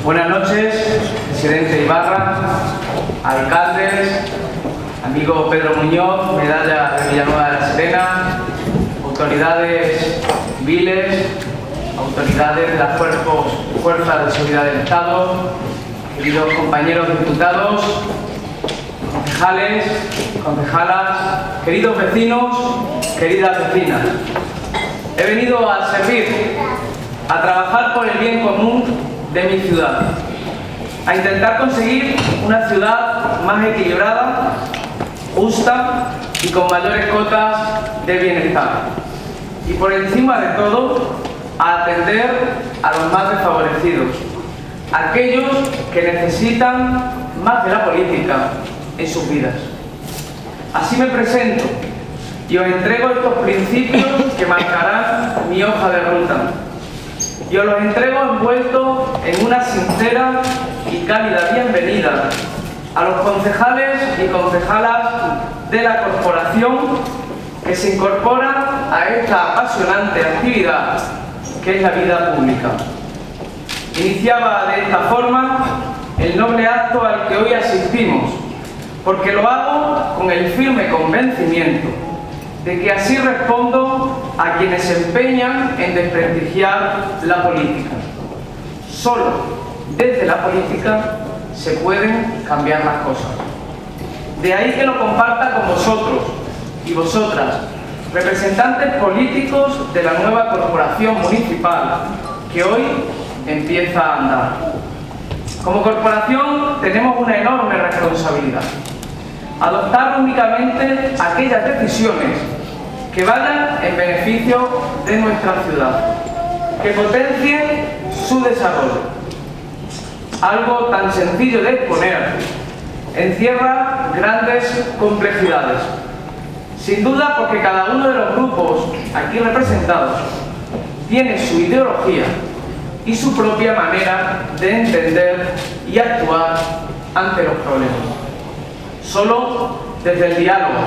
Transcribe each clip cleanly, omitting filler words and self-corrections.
Buenas noches, presidente Ibarra, alcaldes, amigo Pedro Muñoz, medalla de Villanueva de la Serena, autoridades civiles, autoridades de las fuerzas de seguridad del Estado, queridos compañeros diputados, concejales, concejalas, queridos vecinos, queridas vecinas. He venido a servir, a trabajar por el bien común de mi ciudad, a intentar conseguir una ciudad más equilibrada, justa y con mayores cotas de bienestar. Y por encima de todo, a atender a los más desfavorecidos, aquellos que necesitan más de la política en sus vidas. Así me presento y os entrego estos principios que marcarán mi hoja de ruta. Y os los entrego envueltos en una sincera y cálida bienvenida a los concejales y concejalas de la corporación que se incorporan a esta apasionante actividad que es la vida pública. Iniciaba de esta forma el noble acto al que hoy asistimos, porque lo hago con el firme convencimiento de que así respondo a quienes se empeñan en desprestigiar la política. Solo desde la política se pueden cambiar las cosas. De ahí que lo comparta con vosotros y vosotras, representantes políticos de la nueva corporación municipal que hoy empieza a andar. Como corporación tenemos una enorme responsabilidad: adoptar únicamente aquellas decisiones que vayan en beneficio de nuestra ciudad, que potencien su desarrollo. Algo tan sencillo de exponer encierra grandes complejidades. Sin duda, porque cada uno de los grupos aquí representados tiene su ideología y su propia manera de entender y actuar ante los problemas. Solo desde el diálogo,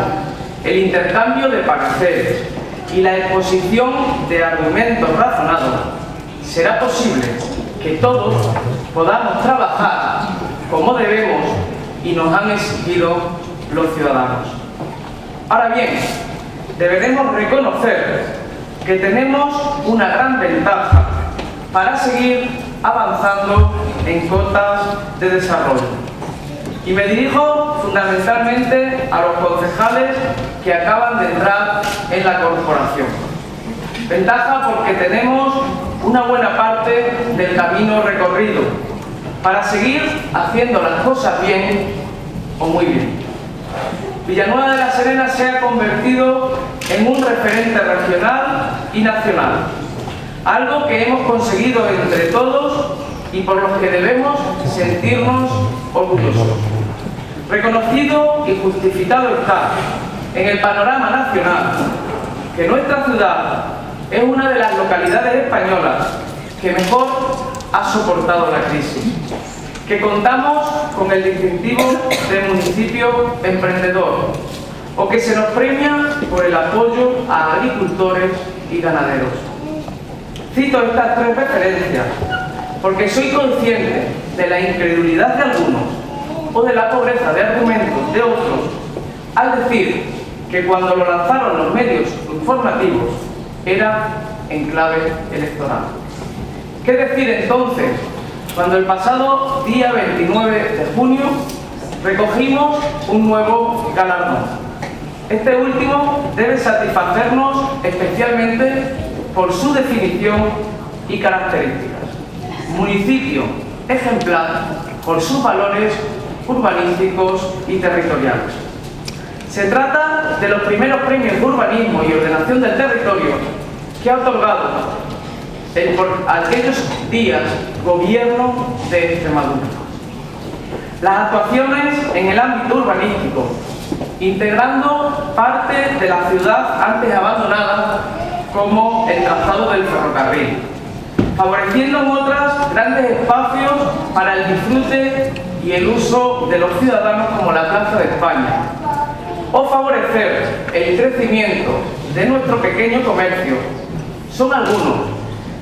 el intercambio de pareceres y la exposición de argumentos razonados será posible que todos podamos trabajar como debemos y nos han exigido los ciudadanos. Ahora bien, deberemos reconocer que tenemos una gran ventaja para seguir avanzando en cotas de desarrollo. Y me dirijo fundamentalmente a los concejales que acaban de entrar en la corporación. Ventaja porque tenemos una buena parte del camino recorrido para seguir haciendo las cosas bien o muy bien. Villanueva de la Serena se ha convertido en un referente regional y nacional, algo que hemos conseguido entre todos y por lo que debemos sentirnos orgullosos. Reconocido y justificado está en el panorama nacional que nuestra ciudad es una de las localidades españolas que mejor ha soportado la crisis, que contamos con el distintivo de municipio emprendedor o que se nos premia por el apoyo a agricultores y ganaderos. Cito estas tres referencias porque soy consciente de la incredulidad de algunos o de la pobreza de argumentos de otros al decir que cuando lo lanzaron los medios informativos era en clave electoral. ¿Qué decir entonces cuando el pasado día 29 de junio recogimos un nuevo galardón? Este último debe satisfacernos especialmente por su definición y características. Municipio ejemplar por sus valores urbanísticos y territoriales. Se trata de los primeros premios de urbanismo y ordenación del territorio que ha otorgado por aquellos días Gobierno de Extremadura. Las actuaciones en el ámbito urbanístico, integrando parte de la ciudad antes abandonada como el trazado del ferrocarril, favoreciendo en otras grandes espacios para el disfrute y el uso de los ciudadanos como la Plaza de España, o favorecer el crecimiento de nuestro pequeño comercio, son algunos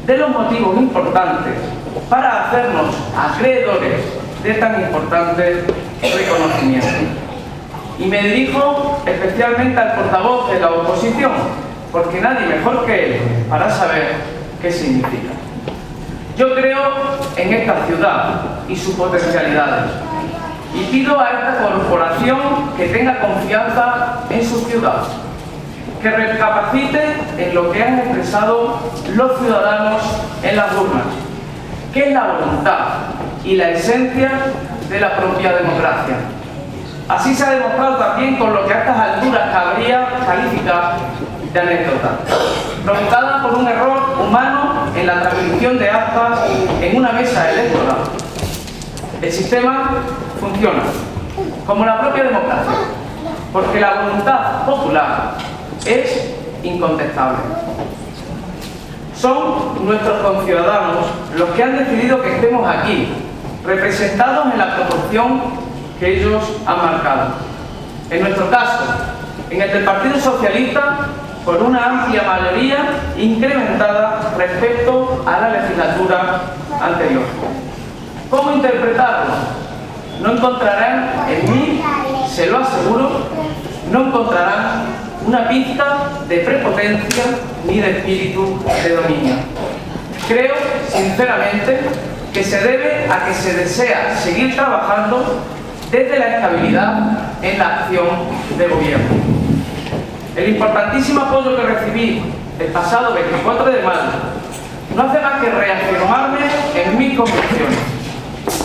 de los motivos importantes para hacernos acreedores de tan importante reconocimiento. Y me dirijo especialmente al portavoz de la oposición, porque nadie mejor que él para saber qué significa. Yo creo en esta ciudad y sus potencialidades, y pido a esta corporación que tenga confianza en su ciudad, que recapacite en lo que han expresado los ciudadanos en las urnas, que es la voluntad y la esencia de la propia democracia. Así se ha demostrado también con lo que a estas alturas cabría calificar de anécdota, provocada por un error humano en la transcripción de actas en una mesa electoral. El sistema funciona, como la propia democracia, porque la voluntad popular es incontestable. Son nuestros conciudadanos los que han decidido que estemos aquí, representados en la proporción que ellos han marcado. En nuestro caso, en el del Partido Socialista, por una amplia mayoría incrementada respecto a la legislatura anterior. ¿Cómo interpretarlo? No encontrarán en mí, se lo aseguro, no encontrarán una pizca de prepotencia ni de espíritu de dominio. Creo, sinceramente, que se debe a que se desea seguir trabajando desde la estabilidad en la acción de gobierno. El importantísimo apoyo que recibí el pasado 24 de mayo no hace más que reafirmarme en mis convicciones.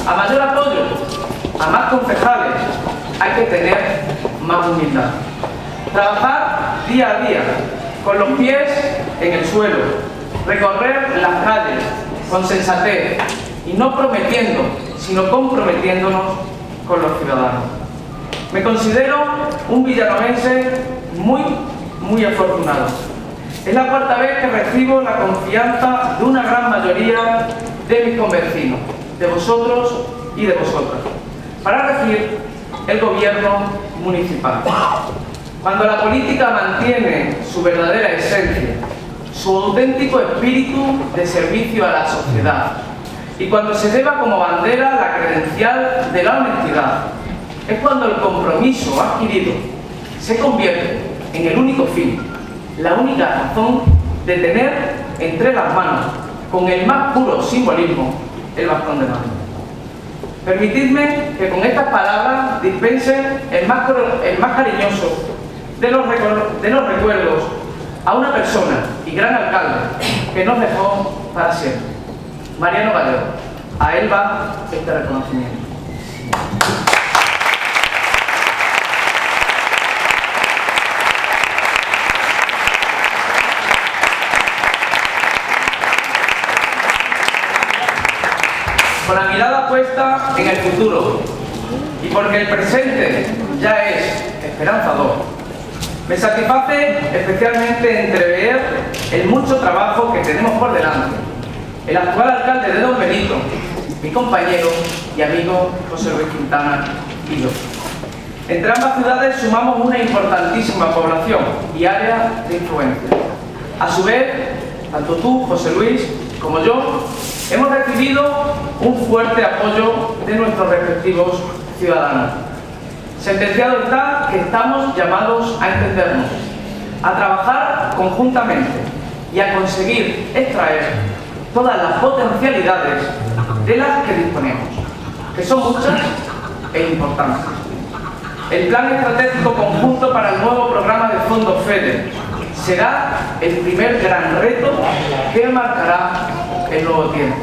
A mayor apoyo, a más concejales, hay que tener más humildad. Trabajar día a día, con los pies en el suelo, recorrer las calles con sensatez y no prometiendo, sino comprometiéndonos con los ciudadanos. Me considero un villanovense muy afortunado. Es la cuarta vez que recibo la confianza de una gran mayoría de mis convecinos, de vosotros y de vosotras, para regir el gobierno municipal. Cuando la política mantiene su verdadera esencia, su auténtico espíritu de servicio a la sociedad, y cuando se lleva como bandera la credencial de la honestidad, es cuando el compromiso adquirido se convierte en el único fin, la única razón de tener entre las manos, con el más puro simbolismo, el bastón de mando. Permitidme que con estas palabras dispense el más cariñoso de los recuerdos a una persona y gran alcalde que nos dejó para siempre, Mariano Gallego. A él va este reconocimiento. Con la mirada puesta en el futuro y porque el presente ya es esperanzador, me satisface especialmente entrever el mucho trabajo que tenemos por delante. El actual alcalde de Don Benito, mi compañero y amigo José Luis Quintana y yo. Entre ambas ciudades sumamos una importantísima población y área de influencia. A su vez, tanto tú, José Luis, como yo, hemos recibido un fuerte apoyo de nuestros respectivos ciudadanos. Sentenciado está que estamos llamados a entendernos, a trabajar conjuntamente y a conseguir extraer todas las potencialidades de las que disponemos, que son muchas e importantes. El Plan Estratégico Conjunto para el nuevo programa de fondos FEDER será el primer gran reto que marcará el nuevo tiempo.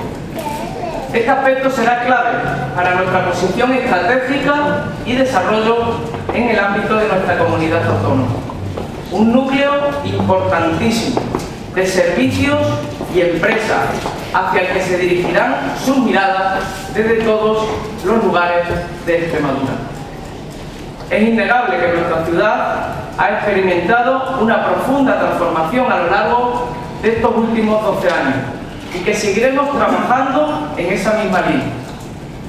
Este aspecto será clave para nuestra posición estratégica y desarrollo en el ámbito de nuestra comunidad autónoma. Un núcleo importantísimo de servicios y empresas hacia el que se dirigirán sus miradas desde todos los lugares de Extremadura. Es innegable que nuestra ciudad ha experimentado una profunda transformación a lo largo de estos últimos 12 años y que seguiremos trabajando en esa misma línea,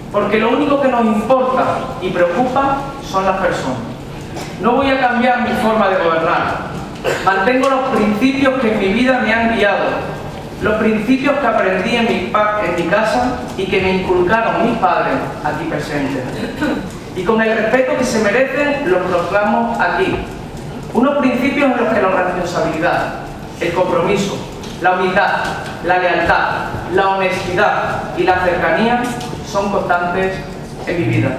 porque lo único que nos importa y preocupa son las personas. No voy a cambiar mi forma de gobernar, mantengo los principios que en mi vida me han guiado los principios que aprendí en mi casa y que me inculcaron mis padres aquí presentes. Y con el respeto que se merecen los proclamo aquí. Unos principios en los que la responsabilidad, el compromiso, la humildad, la lealtad, la honestidad y la cercanía son constantes en mi vida.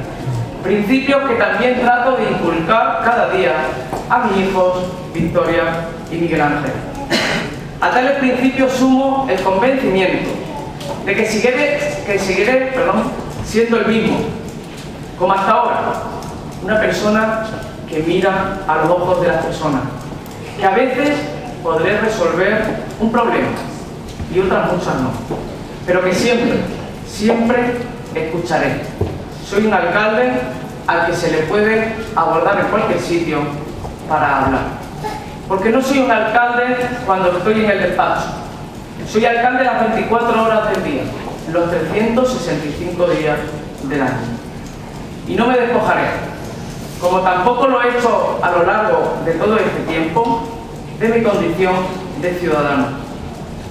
Principios que también trato de inculcar cada día a mis hijos Victoria y Miguel Ángel. A tales principios sumo el convencimiento de que seguiré siendo el mismo, como hasta ahora, una persona que mira a los ojos de las personas, que a veces podré resolver un problema y otras muchas no, pero que siempre escucharé. Soy un alcalde al que se le puede abordar en cualquier sitio para hablar. Porque no soy un alcalde cuando estoy en el despacho. Soy alcalde las 24 horas del día, los 365 días del año. Y no me despojaré, como tampoco lo he hecho a lo largo de todo este tiempo, de mi condición de ciudadano.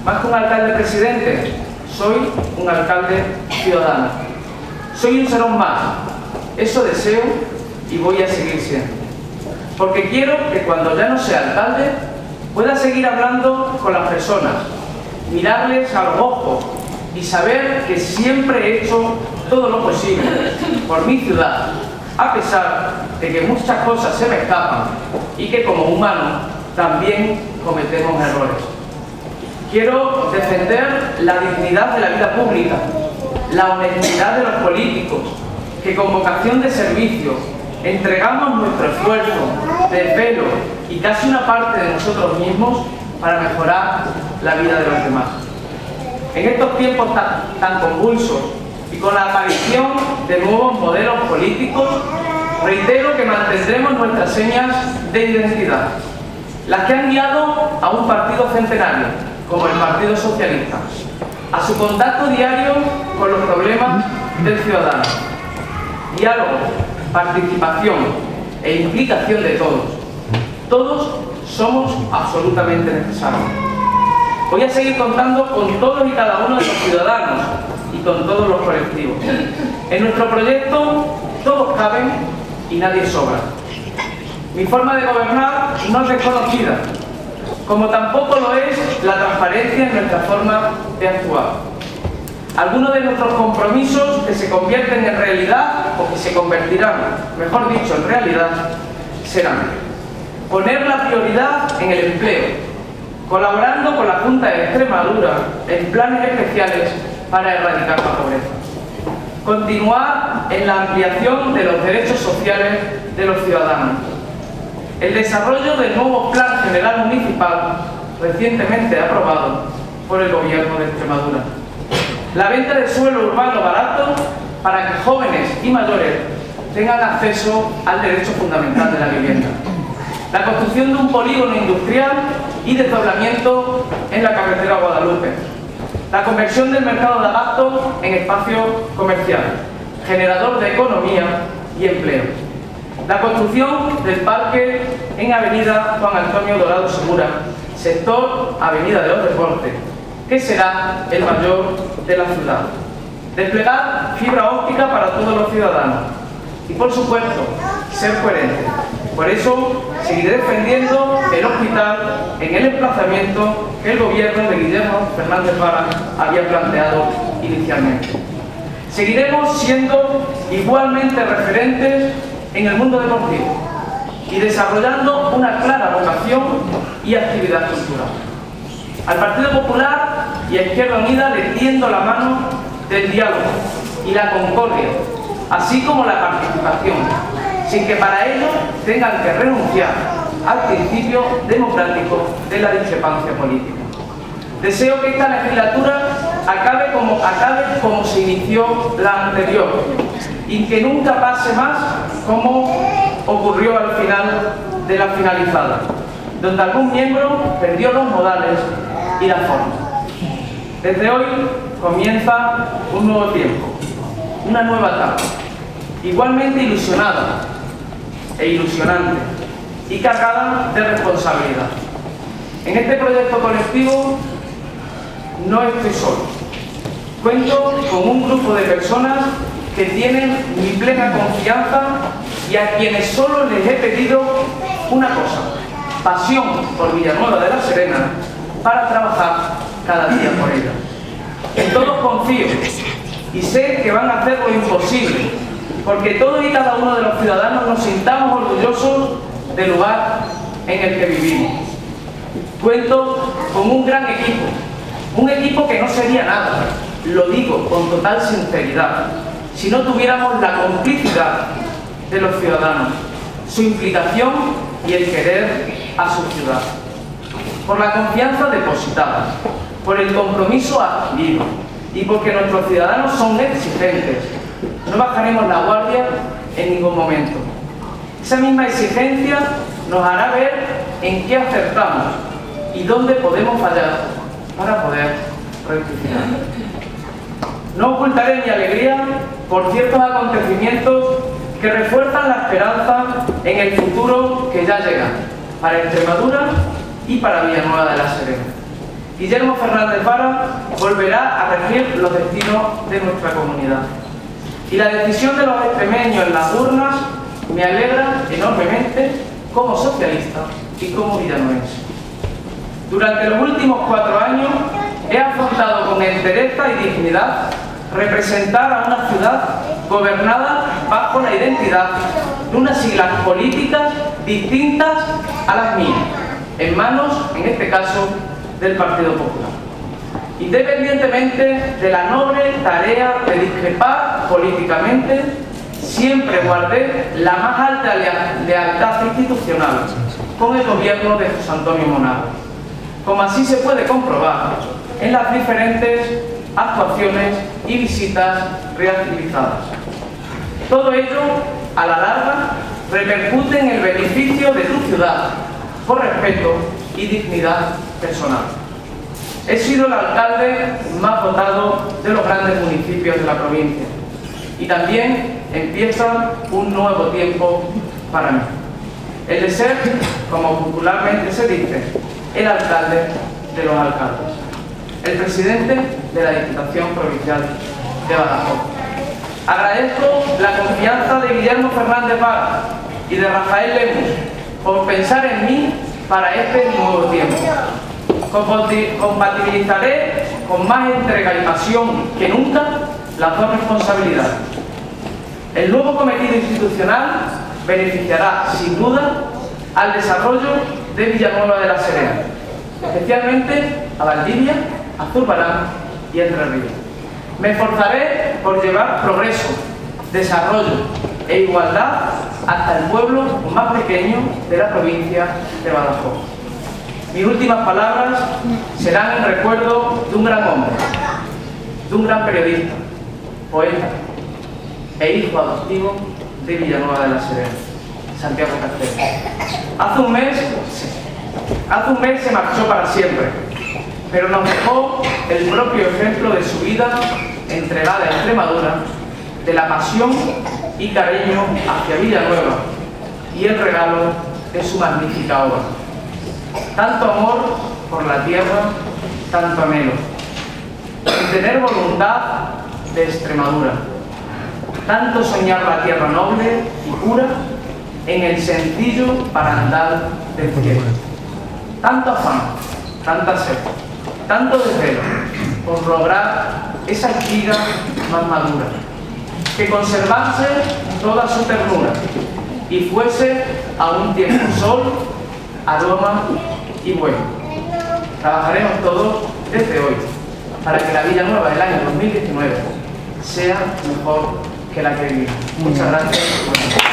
Más que un alcalde presidente, soy un alcalde ciudadano. Soy un serón más, eso deseo y voy a seguir siendo. Porque quiero que cuando ya no sea alcalde, pueda seguir hablando con las personas, mirarles a los ojos y saber que siempre he hecho todo lo posible por mi ciudad, a pesar de que muchas cosas se me escapan y que como humanos también cometemos errores. Quiero defender la dignidad de la vida pública, la honestidad de los políticos, que con vocación de servicio entregamos nuestro esfuerzo, desvelo y casi una parte de nosotros mismos para mejorar la vida de los demás. En estos tiempos tan convulsos y con la aparición de nuevos modelos políticos, reitero que mantendremos nuestras señas de identidad, las que han guiado a un partido centenario, como el Partido Socialista, a su contacto diario con los problemas del ciudadano. Diálogo, participación e implicación de todos. Todos somos absolutamente necesarios. Voy a seguir contando con todos y cada uno de los ciudadanos y con todos los colectivos. En nuestro proyecto todos caben y nadie sobra. Mi forma de gobernar no es desconocida, como tampoco lo es la transparencia en nuestra forma de actuar. Algunos de nuestros compromisos que se convierten en realidad o que se convertirán, mejor dicho, en realidad, serán poner la prioridad en el empleo, colaborando con la Junta de Extremadura en planes especiales para erradicar la pobreza. Continuar en la ampliación de los derechos sociales de los ciudadanos. El desarrollo del nuevo Plan General Municipal, recientemente aprobado por el Gobierno de Extremadura. La venta de suelo urbano barato para que jóvenes y mayores tengan acceso al derecho fundamental de la vivienda. La construcción de un polígono industrial y desdoblamiento en la carretera Guadalupe. La conversión del mercado de abasto en espacio comercial, generador de economía y empleo. La construcción del parque en Avenida Juan Antonio Dorado Segura, sector Avenida de los Deportes, que será el mayor de la ciudad. Desplegar fibra óptica para todos los ciudadanos. Y por supuesto, ser coherente. Por eso, seguiré defendiendo el hospital en el emplazamiento que el gobierno de Guillermo Fernández Vara había planteado inicialmente. Seguiremos siendo igualmente referentes en el mundo deportivo y desarrollando una clara vocación y actividad cultural. Al Partido Popular y a Izquierda Unida le tiendo la mano del diálogo y la concordia, así como la participación, sin que para ello tengan que renunciar al principio democrático de la discrepancia política. Deseo que esta legislatura acabe como se inició la anterior y que nunca pase más como ocurrió al final de la finalizada, donde algún miembro perdió los modales y la forma. Desde hoy comienza un nuevo tiempo, una nueva etapa, igualmente ilusionada e ilusionante y cargada de responsabilidad. En este proyecto colectivo no estoy solo. Cuento con un grupo de personas que tienen mi plena confianza y a quienes solo les he pedido una cosa: pasión por Villanueva de la Serena para trabajar cada día por ella. En todos confío y sé que van a hacer lo imposible porque todos y cada uno de los ciudadanos nos sintamos orgullosos del lugar en el que vivimos. Cuento con un gran equipo, un equipo que no sería nada, lo digo con total sinceridad, si no tuviéramos la complicidad de los ciudadanos, su implicación y el querer a su ciudad. Por la confianza depositada, por el compromiso adquirido y porque nuestros ciudadanos son exigentes, no bajaremos la guardia en ningún momento. Esa misma exigencia nos hará ver en qué acertamos y dónde podemos fallar para poder rectificar. No ocultaré mi alegría por ciertos acontecimientos que refuerzan la esperanza en el futuro que ya llega para Extremadura y para Villanueva de la Serena. Guillermo Fernández Vara volverá a regir los destinos de nuestra comunidad. Y la decisión de los extremeños en las urnas me alegra enormemente como socialista y como villanuevense. Durante los últimos 4 años he afrontado con entereza y dignidad representar a una ciudad gobernada bajo la identidad de unas siglas políticas distintas a las mías, en manos, en este caso, del Partido Popular. Independientemente de la noble tarea de discrepar políticamente, siempre guardé la más alta lealtad institucional con el gobierno de José Antonio Monago, como así se puede comprobar en las diferentes actuaciones y visitas realizadas. Todo ello, a la larga, repercute en el beneficio de tu ciudad, por respeto y dignidad personal. He sido el alcalde más votado de los grandes municipios de la provincia y también empieza un nuevo tiempo para mí. El de ser, como popularmente se dice, el alcalde de los alcaldes, el presidente de la Diputación Provincial de Badajoz. Agradezco la confianza de Guillermo Fernández Vara y de Rafael Lemus por pensar en mí para este nuevo tiempo. Compatibilizaré con más entrega y pasión que nunca las dos responsabilidades. El nuevo cometido institucional beneficiará, sin duda, al desarrollo de Villanueva de la Serena, especialmente a Valdivia, a Zurbarán y Entre Ríos. Me esforzaré por llevar progreso, desarrollo e igualdad hasta el pueblo más pequeño de la provincia de Badajoz. Mis últimas palabras serán en recuerdo de un gran hombre, de un gran periodista, poeta e hijo adoptivo de Villanueva de la Serena, Santiago Castells. Hace un mes se marchó para siempre, pero nos dejó el propio ejemplo de su vida entregada a Extremadura, de la pasión y cariño hacia Villanueva y el regalo de su magnífica obra. Tanto amor por la tierra, tanto anhelo, sin tener voluntad de Extremadura, tanto soñar la tierra noble y pura en el sencillo barandal del cielo. Tanto afán, tanta sed, tanto desvelo por lograr esa espiga más madura, que conservase toda su ternura y fuese a un tiempo sol, aroma y bueno. Trabajaremos todos desde hoy para que la Villanueva del año 2019 sea mejor que la que vivimos. Muchas gracias.